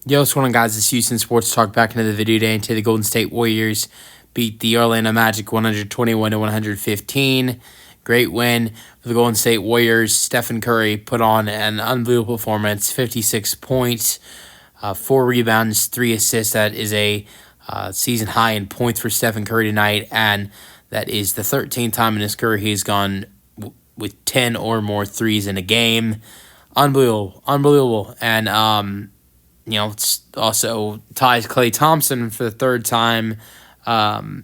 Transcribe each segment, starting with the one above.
Yo, what's going on, guys? It's Houston Sports Talk back into the video today. The Golden State Warriors beat the Orlando Magic 121-115. Great win for the Golden State Warriors. Stephen Curry put on an unbelievable performance, 56 points, 4 rebounds, 3 assists. That is a season high in points for Stephen Curry tonight, and that is the 13th time in his career he's gone with 10 or more threes in a game. Unbelievable. And it's also ties Klay Thompson for the third time that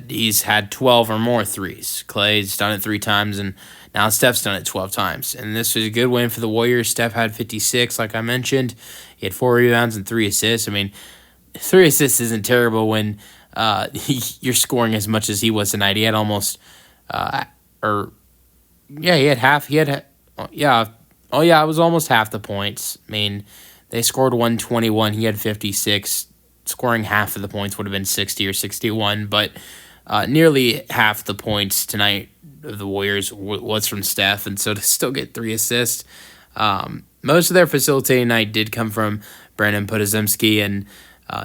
he's had 12 or more threes. Klay's done it 3 times, and now Steph's done it 12 times. And this was a good win for the Warriors. Steph had 56, like I mentioned. He had 4 rebounds and 3 assists. I mean, 3 assists isn't terrible when you're scoring as much as he was tonight. He had almost, he had half. It was almost half the points. I mean, they scored 121. He had 56. Scoring half of the points would have been 60 or 61, but nearly half the points tonight of the Warriors was from Steph, and so to still get 3 assists. Most of their facilitating night did come from Brandon Podazemski and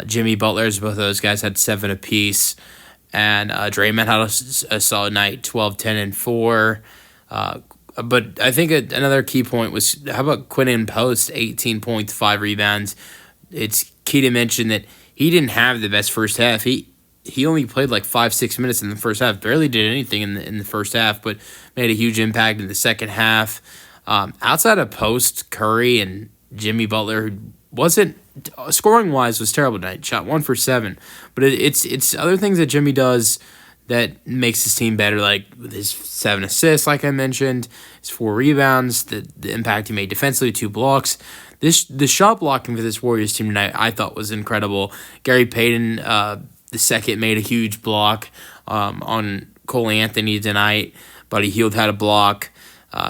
Jimmy Butler. Both of those guys had 7 apiece, and Draymond had a solid night, 12, 10, and 4. But I think another key point was, how about Quinton Post, 18 points, 5 rebounds. It's key to mention that he didn't have the best first half. He only played like 5-6 minutes in the first half, barely did anything in the first half, but made a huge impact in the second half. Outside of Post, Curry, and Jimmy Butler, who wasn't, scoring-wise, was terrible tonight. Shot 1 for 7. But it's other things that Jimmy does that makes his team better, like with his 7 assists, like I mentioned, his 4 rebounds, the impact he made defensively, 2 blocks. The shot blocking for this Warriors team tonight, I thought, was incredible. Gary Payton, the second, made a huge block on Cole Anthony tonight. Buddy Hield had a block.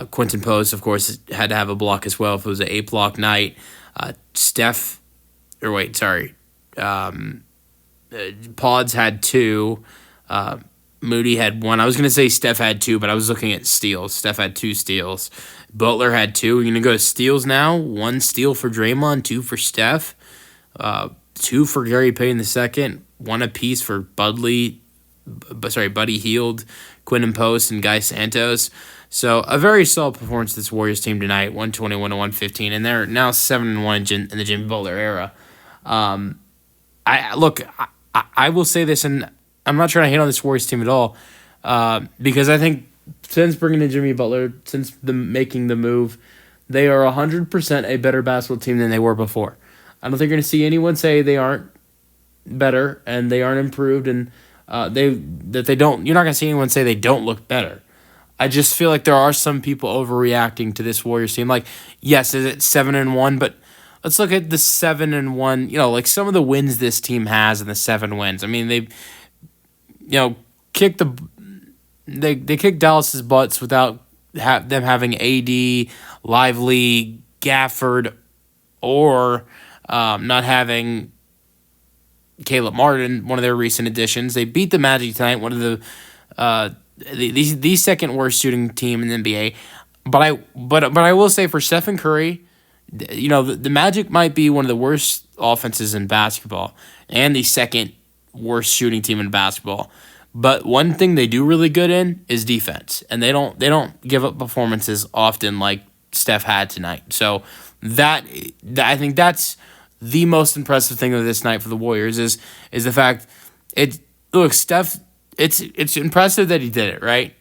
Quinton Post, of course, had to have a block as well if it was an 8-block night. Pods had 2. Moody had 1. I was going to say Steph had 2, but I was looking at steals. Steph had 2 steals. Butler had 2. We're going to go to steals now. 1 steal for Draymond, 2 for Steph, 2 for Gary Payton II, 1 apiece for Buddy Hield, Quinton Post, and Guy Santos. So a very solid performance of this Warriors team tonight, 121-115, and they're now 7-1 in the Jimmy Butler era. I will say this, and I'm not trying to hate on this Warriors team at all, because I think since bringing in Jimmy Butler, since making the move, they are 100% a better basketball team than they were before. I don't think you're going to see anyone say they aren't better and they aren't improved, and they don't. You're not going to see anyone say they don't look better. I just feel like there are some people overreacting to this Warriors team. Like, yes, is it 7-1, but let's look at the 7-1. Like some of the wins this team has and the 7 wins. I mean, they kicked Dallas's butts without them having AD, Lively, Gafford, or not having Caleb Martin, one of their recent additions. They beat the Magic tonight, one of the second worst shooting team in the NBA. But I will say, for Stephen Curry, the Magic might be one of the worst offenses in basketball and the second worst shooting team in basketball. But one thing they do really good in is defense, and they don't give up performances often like Steph had tonight. So I think that's the most impressive thing of this night for the Warriors is the fact Steph. It's impressive that he did it, right?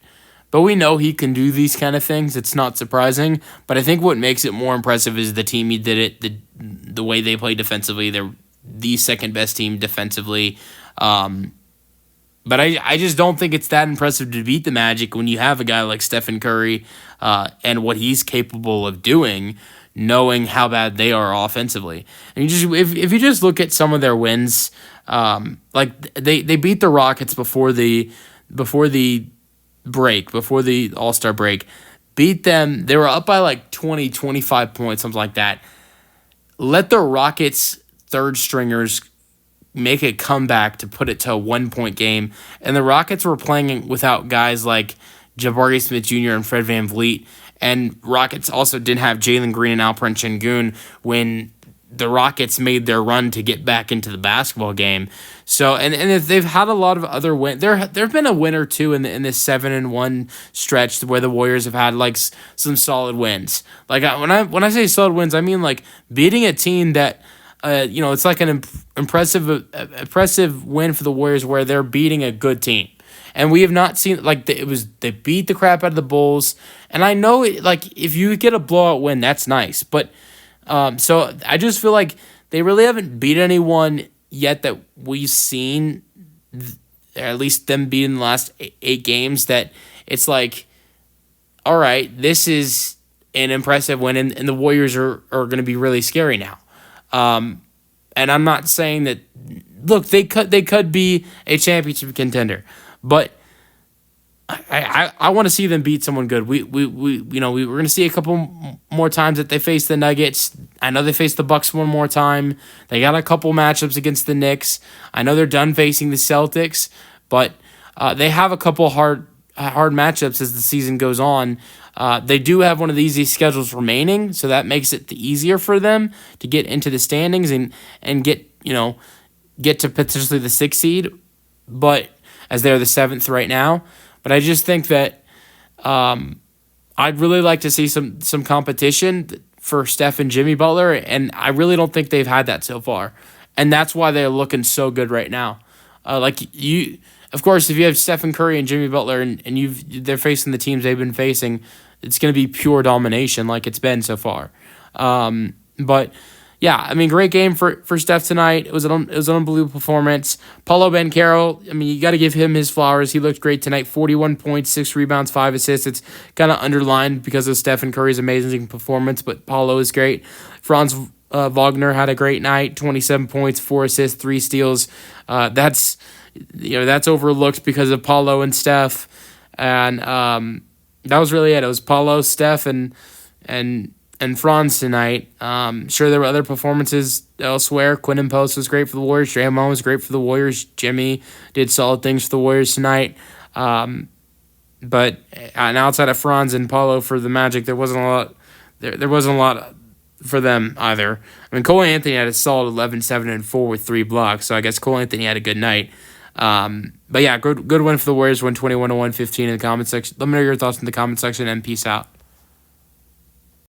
But we know he can do these kind of things. It's not surprising. But I think what makes it more impressive is the team he did it, the way they play defensively. They're the second best team defensively. But I just don't think it's that impressive to beat the Magic when you have a guy like Stephen Curry and what he's capable of doing, knowing how bad they are offensively. And if you just look at some of their wins, like they beat the Rockets before the All-Star break, beat them. They were up by like 20, 25 points, something like that. Let the Rockets third stringers make a comeback to put it to a 1-point game. And the Rockets were playing without guys like Jabari Smith Jr. and Fred VanVleet. And Rockets also didn't have Jalen Green and Alperen Sengun when the Rockets made their run to get back into the basketball game. So and if they've had a lot of other there've been a win or two in this 7-1 stretch where the Warriors have had like some solid wins. Like when I say solid wins, I mean like beating a team that it's like an impressive win for the Warriors where they're beating a good team. And we have not seen like they beat the crap out of the Bulls. And I know like if you get a blowout win, that's nice, but so I just feel like they really haven't beat anyone yet that we've seen, or at least them beating the last 8 games, that it's like, all right, this is an impressive win, and the Warriors are going to be really scary now. And I'm not saying that, look, they could be a championship contender, but I want to see them beat someone good. We're going to see a couple more times that they face the Nuggets. I know they face the Bucks one more time. They got a couple matchups against the Knicks. I know they're done facing the Celtics, but they have a couple hard matchups as the season goes on. They do have one of the easiest schedules remaining, so that makes it easier for them to get into the standings and get to potentially the 6th seed, but as they're the 7th right now. But I just think that I'd really like to see some competition for Steph and Jimmy Butler, and I really don't think they've had that so far. And that's why they're looking so good right now. Of course, if you have Stephen Curry and Jimmy Butler and they're facing the teams they've been facing, it's going to be pure domination like it's been so far. But yeah, I mean, great game for Steph tonight. It was an unbelievable performance. Paulo Banchero, I mean, you got to give him his flowers. He looked great tonight. 41 points, 6 rebounds, 5 assists. It's kind of underlined because of Stephen Curry's amazing performance, but Paulo is great. Franz Wagner had a great night. 27 points, 4 assists, 3 steals. That's overlooked because of Paulo and Steph, and that was really it. It was Paulo, Steph, and Franz tonight. Sure, there were other performances elsewhere. Quinton Post was great for the Warriors. Draymond was great for the Warriors. Jimmy did solid things for the Warriors tonight. But outside of Franz and Paulo for the Magic, there wasn't a lot. There wasn't a lot for them either. I mean, Cole Anthony had a solid 11, 7, and 4 with 3 blocks. So I guess Cole Anthony had a good night. But yeah, good win for the Warriors. 121-115 in the comment section. Let me know your thoughts in the comment section, and peace out.